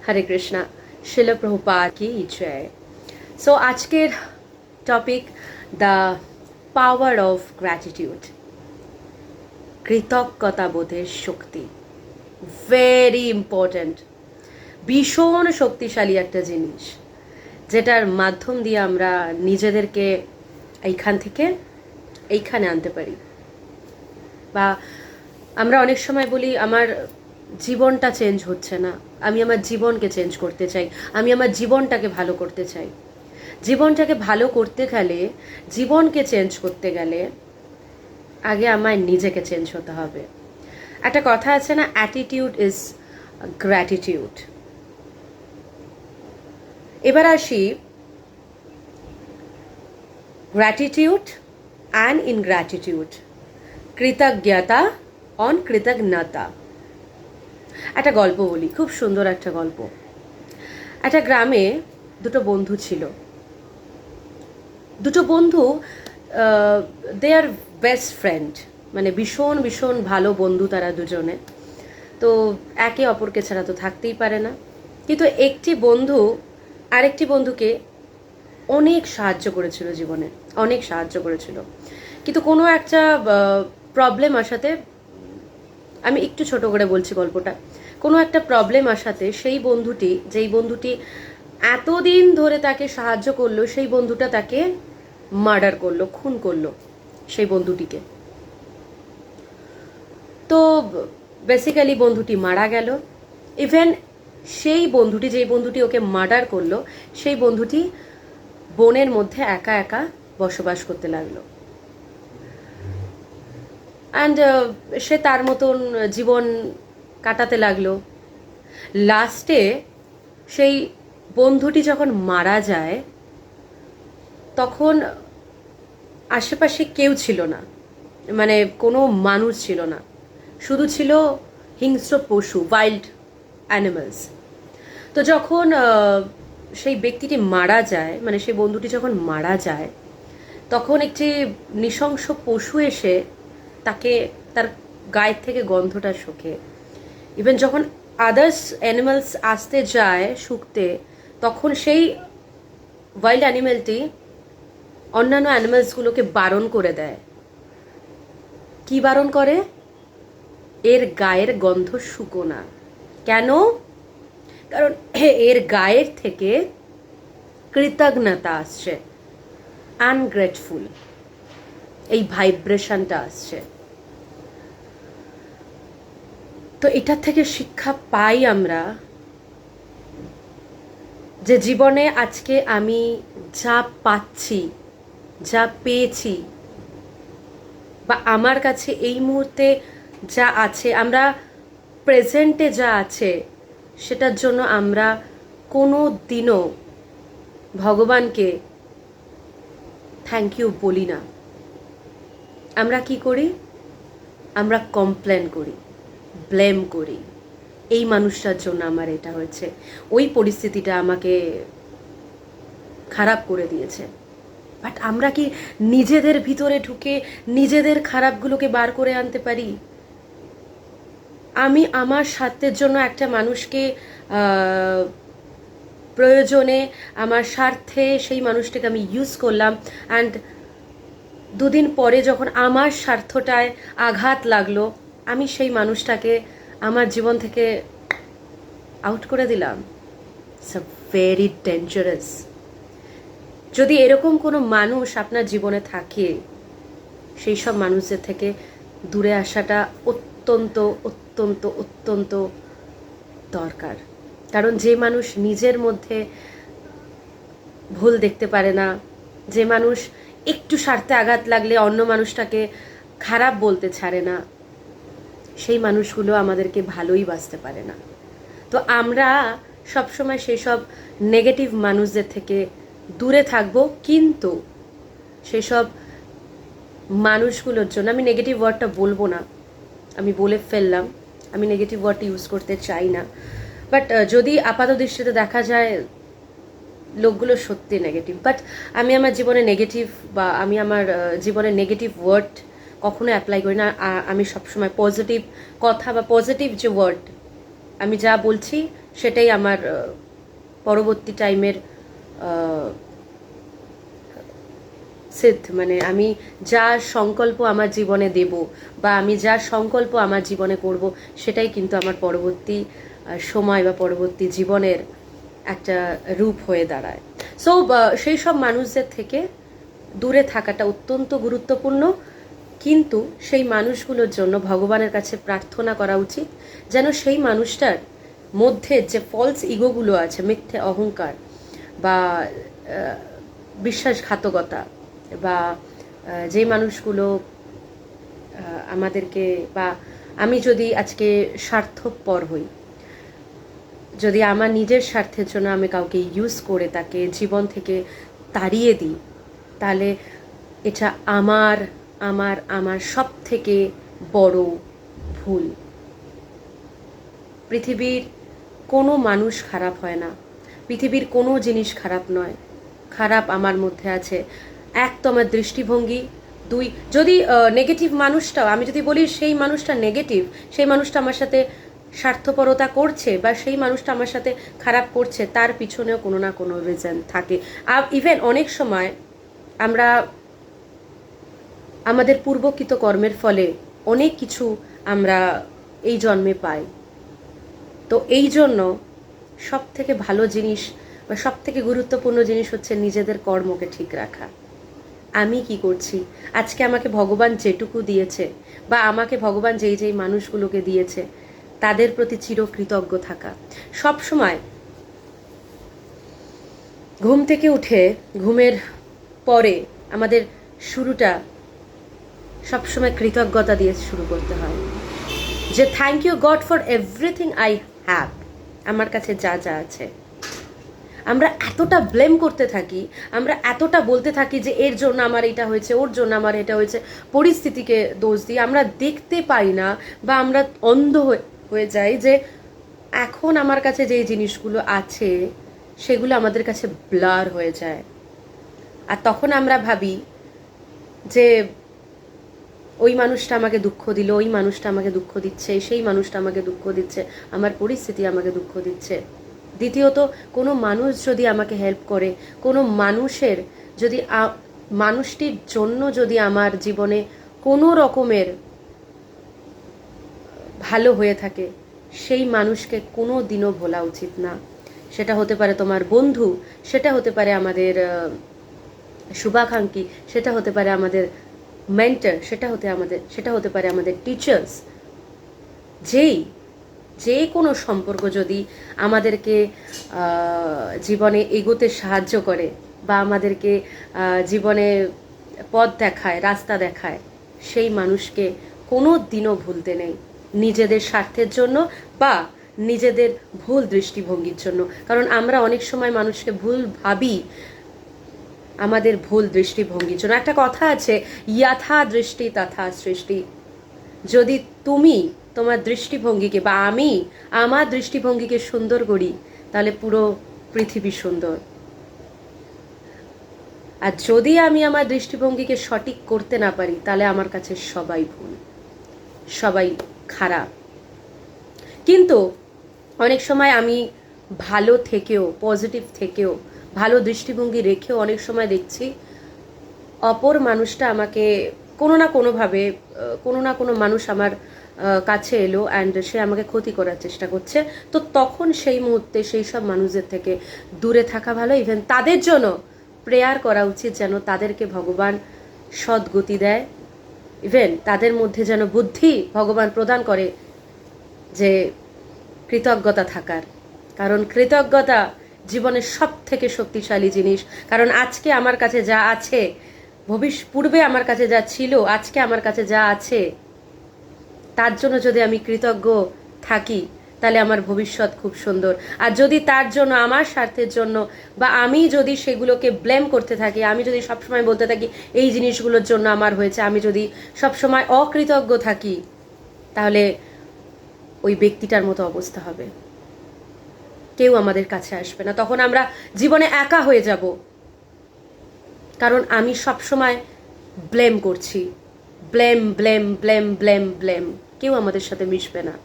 হরে কৃষ্ণা, শিল প্রভুপাদ কি জয়। সো আজকের topic the power of gratitude, কৃতজ্ঞতা বোধের শক্তি। ভেরি ইম্পর্ট্যান্ট, ভীষণ শক্তিশালী একটা জিনিস, যেটার মাধ্যম দিয়ে আমরা নিজেদেরকে এইখান থেকে এইখানে আনতে পারি। বা আমরা অনেক সময় বলি আমার জীবনটা চেঞ্জ হচ্ছে না, আমি আমার জীবনকে চেঞ্জ করতে চাই, আমি আমার জীবনটাকে ভালো করতে চাই। জীবনটাকে ভালো করতে গেলে, জীবনকে চেঞ্জ করতে গেলে আগে আমায় নিজেকে চেঞ্জ হতে হবে। একটা কথা আছে না, অ্যাটিটিউড ইজ গ্র্যাটিটিউড। এবার আসি গ্র্যাটিটিউড অ্যান্ড ইনগ্র্যাটিটিউড, কৃতজ্ঞতা অন কৃতজ্ঞতা। একটা গল্প বলি, খুব সুন্দর একটা গল্প। একটা গ্রামে দুটো বন্ধু ছিল। দুটো বন্ধু, দে আর বেস্ট ফ্রেন্ড, মানে ভীষণ ভীষণ ভালো বন্ধু তারা দুজনে। তো একে অপরকে ছাড়া তো থাকতেই পারে না। কিন্তু একটি বন্ধু আরেকটি বন্ধুকে অনেক সাহায্য করেছিল জীবনে, অনেক সাহায্য করেছিল। কিন্তু কোনো একটা প্রবলেম আসাতে, আমি একটু ছোট করে বলছি গল্পটা, কোনো একটা প্রবলেম আসাতে যেই বন্ধুটি এতদিন ধরে তাকে সাহায্য করলো, সেই বন্ধুটা তাকে মার্ডার করলো, খুন করলো সেই বন্ধুটিকে। তো বেসিক্যালি বন্ধুটি মারা গেল। ইভেন সেই বন্ধুটি, যেই বন্ধুটি ওকে মার্ডার করলো, সেই বন্ধুটি বনের মধ্যে একা একা বসবাস করতে লাগলো। অ্যান্ড সে তার মতন জীবন কাটাতে লাগলো। লাস্টে সেই বন্ধুটি যখন মারা যায়, তখন আশেপাশে কেউ ছিল না, মানে কোনো মানুষ ছিল না, শুধু ছিল হিংস্র পশু, ওয়াইল্ড অ্যানিমালস। তো যখন সেই ব্যক্তিটি মারা যায়, মানে সেই বন্ধুটি যখন মারা যায়, তখন একটি নৃশংস পশু এসে তাকে, তার গায়ের থেকে গন্ধটা শোকে। ইভেন যখন আদার্স অ্যানিমালস আসতে যায় শুকতে, তখন সেই ওয়াইল্ড অ্যানিমেলটি অন্যান্য অ্যানিমালসগুলোকে বারণ করে দেয়। কি বারণ করে? এর গায়ের গন্ধ শুকো না। কেন? কারণ এর গায়ের থেকে কৃতজ্ঞতা আসছে, আনগ্রেটফুল, এই ভাইব্রেশনটা আসছে। তো এটার থেকে শিক্ষা পাই আমরা যে জীবনে আজকে আমি যা পাচ্ছি, যা পেয়েছি, বা আমার কাছে এই মুহূর্তে যা আছে, আমরা প্রেজেন্টে যা আছে, সেটার জন্য আমরা কোনো দিনও ভগবানকে থ্যাংক ইউ বলি না। আমরা কি করি? আমরা কমপ্লেন করি, ব্লেম করি, এই মানুষটার জন্য আমার এটা হয়েছে, ওই পরিস্থিতিটা আমাকে খারাপ করে দিয়েছে। বাট আমরা কি নিজেদের ভিতরে ঢুকে নিজেদের খারাপগুলোকে বার করে আনতে পারি? আমি আমার স্বার্থের জন্য একটা মানুষকে, প্রয়োজনে আমার স্বার্থে সেই মানুষটাকে আমি ইউজ করলাম, অ্যান্ড দুদিন পরে যখন আমার স্বার্থটায় আঘাত লাগলো, আমি সেই মানুষটাকে আমার জীবন থেকে আউট করে দিলাম। It's a very dangerous. যদি এরকম কোনো মানুষ আপনার জীবনে থাকে, সেই সব মানুষদের থেকে দূরে আসাটা অত্যন্ত অত্যন্ত অত্যন্ত দরকার। কারণ যে মানুষ নিজের মধ্যে ভুল দেখতে পারে না, যে মানুষ একটু স্বার্থে আঘাত লাগলে অন্য মানুষটাকে খারাপ বলতে ছাড়ে না, সেই মানুষগুলো আমাদেরকে ভালোই বাসতে পারে না। তো আমরা সবসময় সেই সব নেগেটিভ মানুষদের থেকে দূরে থাকবো। কিন্তু সেসব মানুষগুলোর জন্য, আমি নেগেটিভ ওয়ার্ডটা বলবো না, আমি বলে ফেললাম, আমি নেগেটিভ ওয়ার্ডটা ইউজ করতে চাই না। বাট যদি আপাত দৃষ্টিতে দেখা যায় লোকগুলো সত্যি নেগেটিভ, বাট আমি আমার জীবনে নেগেটিভ, বা আমি আমার জীবনে নেগেটিভ ওয়ার্ড কখনো অ্যাপ্লাই করি না। আমি সবসময় পজিটিভ কথা বা পজিটিভ যে ওয়ার্ড আমি যা বলছি সেটাই আমার পরবর্তী টাইমের সিদ্ধ, মানে আমি যা সংকল্প আমার জীবনে দেব বা আমি যা সংকল্প আমার জীবনে করব, সেটাই কিন্তু আমার পরবর্তী সময় বা পরবর্তী জীবনের একটা রূপ হয়ে দাঁড়ায়। সো সেই সব মানুষদের থেকে দূরে থাকাটা অত্যন্ত গুরুত্বপূর্ণ, কিন্তু সেই মানুষগুলোর জন্য ভগবানের কাছে প্রার্থনা করা উচিত যেন সেই মানুষটার মধ্যে যে ফলস ইগোগুলো আছে, মিথ্যে অহংকার বা বিশ্বাসঘাতকতা বা যে মানুষগুলো আমাদেরকে, বা আমি যদি আজকে স্বার্থপর হই, যদি আমার নিজের স্বার্থের জন্য আমি কাউকে ইউজ করে তাকে জীবন থেকে তাড়িয়ে দিই, তাহলে এটা আমার আমার আমার সব থেকে বড় ভুল। পৃথিবীর কোনো মানুষ খারাপ হয় না, পৃথিবীর কোনো জিনিস খারাপ নয়। খারাপ আমার মধ্যে আছে, এক তো আমার দৃষ্টিভঙ্গি, দুই যদি নেগেটিভ মানুষটাও, আমি যদি বলি সেই মানুষটা নেগেটিভ, সেই মানুষটা আমার সাথে স্বার্থপরতা করছে বা সেই মানুষটা আমার সাথে খারাপ করছে, তার পিছনেও কোনো না কোনো রিজন থাকে। আর ইভেন অনেক সময় আমরা আমাদের পূর্বকৃত কর্মের ফলে অনেক কিছু আমরা এই জন্মে পাই। তো এই জন্য সব থেকে ভালো জিনিস বা সব থেকে গুরুত্বপূর্ণ জিনিস হচ্ছে নিজেদের কর্মকে ঠিক রাখা। আমি কি করছি, আজকে আমাকে ভগবান যেটুকু দিয়েছে বা আমাকে ভগবান যেই যেই মানুষগুলোকে দিয়েছে তাদের প্রতি চিরকৃতজ্ঞ থাকা। সব সময় ঘুম থেকে উঠে, ঘুমের পরে আমাদের শুরুটা সবসময় কৃতজ্ঞতা দিয়ে শুরু করতে হয়, যে thank you God for everything I have, আমার কাছে যা যা আছে। আমরা এতটা ব্লেম করতে থাকি, আমরা এতটা বলতে থাকি যে এর জন্য আমার এটা হয়েছে, ওর জন্য আমার এটা হয়েছে, পরিস্থিতিকে দোষ দিই, আমরা দেখতে পাই না বা আমরা অন্ধ হয়ে যাই যে এখন আমার কাছে যেই জিনিসগুলো আছে সেগুলো আমাদের কাছে ব্লার হয়ে যায়। আর তখন আমরা ভাবি যে ওই মানুষটা আমাকে দুঃখ দিল, ওই মানুষটা আমাকে দুঃখ দিচ্ছে, সেই মানুষটা আমাকে দুঃখ দিচ্ছে, আমার পরিস্থিতি আমাকে দুঃখ দিচ্ছে। দ্বিতীয়ত, কোনো মানুষ যদি আমাকে হেল্প করে, কোনো মানুষের যদি মানুষটির জন্য যদি আমার জীবনে কোনো রকমের ভালো হয়ে থাকে, সেই মানুষকে কোনো দিনও ভোলা উচিত না। সেটা হতে পারে তোমার বন্ধু, সেটা হতে পারে আমাদের শুভাকাঙ্ক্ষী, সেটা হতে পারে আমাদের মেন্টর, সেটা হতে পারে আমাদের টিচার্স। যে কোনো সম্পর্ক যদি আমাদেরকে জীবনে এগোতে সাহায্য করে বা আমাদেরকে জীবনে পথ দেখায়, রাস্তা দেখায়, সেই মানুষকে কোনো দিনও ভুলতে নেই, নিজেদের স্বার্থের জন্য বা নিজেদের ভুল দৃষ্টিভঙ্গির জন্য। কারণ আমরা অনেক সময় মানুষকে ভুল ভাবি আমাদের ভুল দৃষ্টিভঙ্গির জন্য। একটা কথা আছে, যথা দৃষ্টি তথা সৃষ্টি। যদি তুমি তোমার দৃষ্টিভঙ্গিকে বা আমি আমার দৃষ্টিভঙ্গিকে সুন্দর করি, তাহলে পুরো পৃথিবী সুন্দর। আর যদি আমি আমার দৃষ্টিভঙ্গিকে সঠিক করতে না পারি, তাহলে আমার কাছে সবাই ভুল, সবাই খারাপ। কিন্তু অনেক সময় আমি ভালো থেকেও, পজিটিভ থেকেও, ভালো দৃষ্টিভঙ্গি রেখেও অনেক সময় দেখছি অপর মানুষটা আমাকে কোনো না কোনোভাবে, কোনো না কোনো মানুষ আমার কাছে এলো অ্যান্ড সে আমাকে ক্ষতি করার চেষ্টা করছে। তো তখন সেই মুহূর্তে সেই সব মানুষদের থেকে দূরে থাকা ভালো। ইভেন তাদের জন্য প্রেয়ার করা উচিত যেন তাদেরকে ভগবান সদ্গতি দেয়, ইভেন তাদের মধ্যে যেন বুদ্ধি ভগবান প্রদান করে যে কৃতজ্ঞতা থাকার। কারণ কৃতজ্ঞতা জীবনের সব থেকে শক্তিশালী জিনিস। কারণ আজকে আমার কাছে যা আছে, পূর্বে আমার কাছে যা ছিল, আজকে আমার কাছে যা আছে, তার জন্য যদি আমি কৃতজ্ঞ থাকি, তাহলে আমার ভবিষ্যৎ খুব সুন্দর। আর যদি তার জন্য, আমার স্বার্থের জন্য, বা আমি যদি সেগুলোকে ব্লেম করতে থাকি, আমি যদি সবসময় বলতে থাকি এই জিনিসগুলোর জন্য আমার হয়েছে, আমি যদি সবসময় অকৃতজ্ঞ থাকি, তাহলে ওই ব্যক্তিটার মতো অবস্থা হবে, কেউ আমাদের কাছে আসবে না। তখন আমরা জীবনে একা হয়ে যাব, কারণ আমি সবসময় ব্লেম করছি, blame blame blame blame blame, কেউ আমাদের সাথে মিশবে না।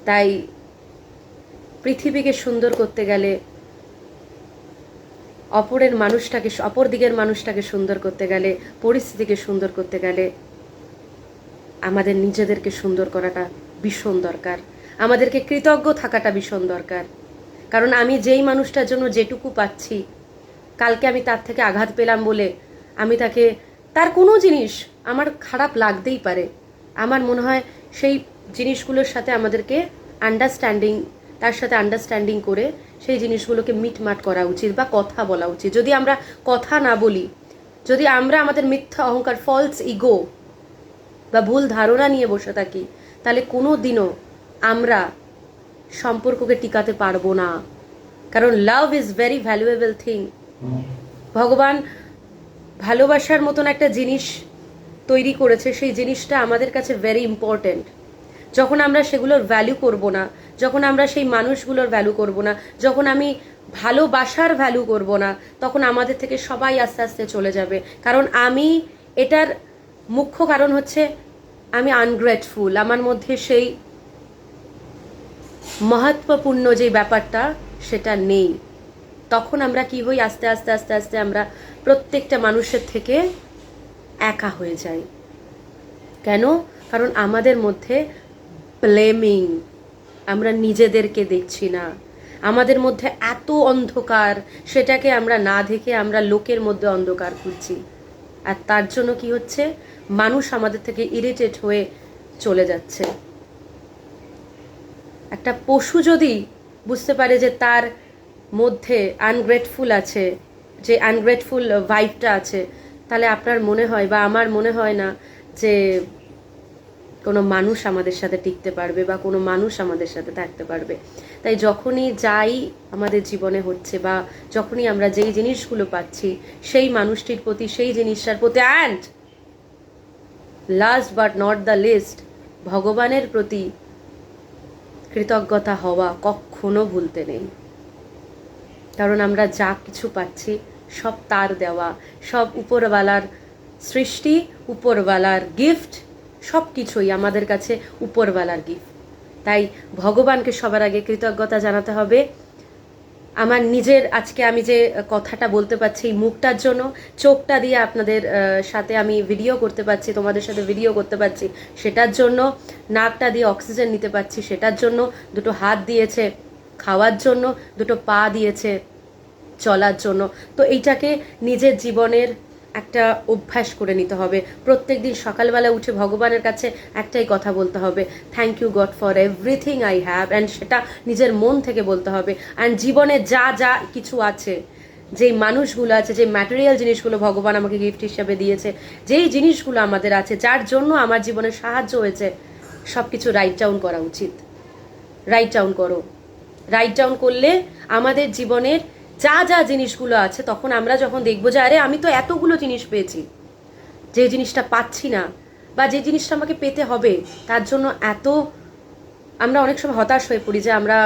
তাই পৃথিবীকে সুন্দর করতে গেলে, অপর দিকের মানুষটাকে সুন্দর করতে গেলে, পরিস্থিতিকে সুন্দর করতে গেলে আমাদের নিজেদেরকে সুন্দর করাটা ভীষণ দরকার। আমাদেরকে কৃতজ্ঞ থাকাটা ভীষণ দরকার। কারণ আমি যেই মানুষটার জন্য যেটুকু পাচ্ছি, কালকে আমি তার থেকে আঘাত পেলাম বলে আমি তার কোনো জিনিস আমার খারাপ লাগতেই পারে। আমার মনে হয় সেই জিনিসগুলোর সাথে আমাদেরকে তার সাথে আন্ডারস্ট্যান্ডিং করে সেই জিনিসগুলোকে মিটমাট করা উচিত বা কথা বলা উচিত। যদি আমরা কথা না বলি, যদি আমরা আমাদের মিথ্যা অহংকার, ফলস ইগো বা ভুল ধারণা নিয়ে বসে থাকি, তাহলে কোনো দিনও আমরা সম্পর্ককে টিকাতে পারবো না। কারণ love is very valuable thing. ভগবান ভালোবাসার মতন একটা জিনিস তৈরি করেছে, সেই জিনিসটা আমাদের কাছে ভেরি ইম্পর্টেন্ট। যখন আমরা সেগুলোর ভ্যালু করব না, যখন আমরা সেই মানুষগুলোর ভ্যালু করব না, যখন আমি ভালোবাসার ভ্যালু করব না, তখন আমাদের থেকে সবাই আস্তে আস্তে চলে যাবে। কারণ এটার মুখ্য কারণ হচ্ছে আমি আনগ্রেটফুল। আমার মধ্যে সেই মহত্বপূর্ণ যে ব্যাপারটা সেটা নেই। তখন আমরা কি হই, আস্তে আস্তে আস্তে আস্তে আমরা প্রত্যেকটা মানুষের থেকে একা হয়ে যাই। কেন? কারণ আমাদের মধ্যে ব্লেমিং, আমরা নিজেদেরকে দেখছি না। আমাদের মধ্যে এত অন্ধকার, সেটাকে আমরা না দেখে আমরা লোকের মধ্যে অন্ধকার খুঁজছি। আর তার জন্য কি হচ্ছে, মানুষ আমাদের থেকে ইরিটেট হয়ে চলে যাচ্ছে। একটা পশু যদি বুঝতে পারে যে তার মধ্যে আনগ্রেটফুল আছে, যে আনগ্রেটফুল ভাইবটা আছে, তাহলে আপনার মনে হয় বা আমার মনে হয় না যে কোনো মানুষ আমাদের সাথে টিকতে পারবে বা কোনো মানুষ আমাদের সাথে থাকতে পারবে। তাই যখনই যাই আমাদের জীবনে হচ্ছে বা যখনই আমরা যেই জিনিসগুলো পাচ্ছি সেই মানুষটির প্রতি, সেই জিনিসটার প্রতি, and last but not the least ভগবানের প্রতি কৃতজ্ঞতা হওয়া কখনো ভুলতে নেই। কারণ আমরা যা কিছু পাচ্ছি সব তার দেওয়া, সব উপরওয়ালার সৃষ্টি, উপরওয়ালার গিফট, সব কিছুই আমাদের কাছে উপরওয়ালার গিফট। তাই ভগবানকে সবার আগে কৃতজ্ঞতা জানাতে হবে। আমার নিজের আজকে আমি যে কথাটা বলতে পারছি এই মুখটার জন্য, চোখটা দিয়ে আপনাদের সাথে আমি ভিডিও করতে পারছি, তোমাদের সাথে ভিডিও করতে পারছি সেটার জন্য, নাকটা দিয়ে অক্সিজেন নিতে পারছি সেটার জন্য, দুটো হাত দিয়েছে খাওয়ার জন্য, দুটো পা দিয়েছে চলার জন্য। তো এইটাকে নিজের জীবনের একটা অভ্যাস করে নিতে হবে। প্রত্যেক দিন সকালবেলা উঠে ভগবানের কাছে একটাই কথা বলতে হবে, thank you God for everything I have, and সেটা নিজের মন থেকে বলতে হবে। অ্যান্ড জীবনে যা যা কিছু আছে, যেই মানুষগুলো আছে, যে ম্যাটেরিয়াল জিনিসগুলো ভগবান আমাকে গিফট হিসাবে দিয়েছে, যেই জিনিসগুলো আমাদের আছে, যার জন্য আমার জীবনে সাহায্য হয়েছে, সব কিছু রাইট ডাউন করা উচিত। রাইট ডাউন করো। রাইট ডাউন করলে আমাদের জীবনের যা যা জিনিসগুলো আছে, তখন আমরা যখন দেখবো যে আরে আমি তো এতগুলো জিনিস পেয়েছি, যে জিনিসটা পাচ্ছি না বা যে জিনিসটা আমাকে পেতে হবে, তার জন্য আমরা অনেক সময় হতাশ হয়ে পড়ি যে আমরা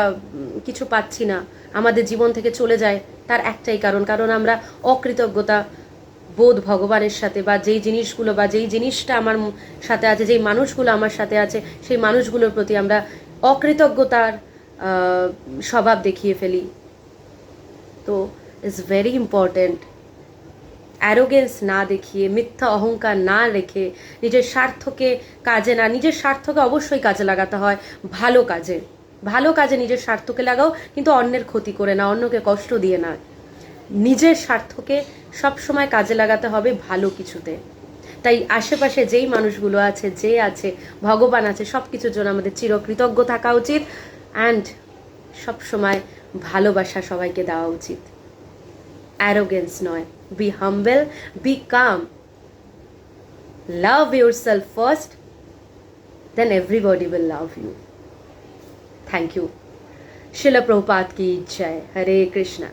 কিছু পাচ্ছি না, আমাদের জীবন থেকে চলে যায়। তার একটাই কারণ আমরা অকৃতজ্ঞতা বোধ ভগবানের সাথে, বা যেই জিনিসগুলো বা যেই জিনিসটা আমার সাথে আছে, যেই মানুষগুলো আমার সাথে আছে, সেই মানুষগুলোর প্রতি আমরা অকৃতজ্ঞতার স্বভাব দেখিয়ে ফেলি। তো ইটস ভেরি ইম্পর্টেন্ট অ্যারোগেন্স না দেখিয়ে, মিথ্যা অহংকার না রেখে, নিজের স্বার্থকে নিজের স্বার্থকে অবশ্যই কাজে লাগাতে হয় ভালো কাজে নিজের স্বার্থকে লাগাও, কিন্তু অন্যের ক্ষতি করে না, অন্যকে কষ্ট দিয়ে না। নিজের স্বার্থকে সবসময় কাজে লাগাতে হবে ভালো কিছুতে। তাই আশেপাশে যেই মানুষগুলো আছে, যে আছে, ভগবান আছে, সব কিছুর জন্য আমাদের চিরকৃতজ্ঞ থাকা উচিত। অ্যান্ড সবসময় ভালোবাসা সবাইকে দেওয়া উচিত, অ্যারোগেন্স নয়। B humble, B come, love yourself first, then everybody will love you. Thank you. Srila Prabhupada ki jai. Hare Krishna.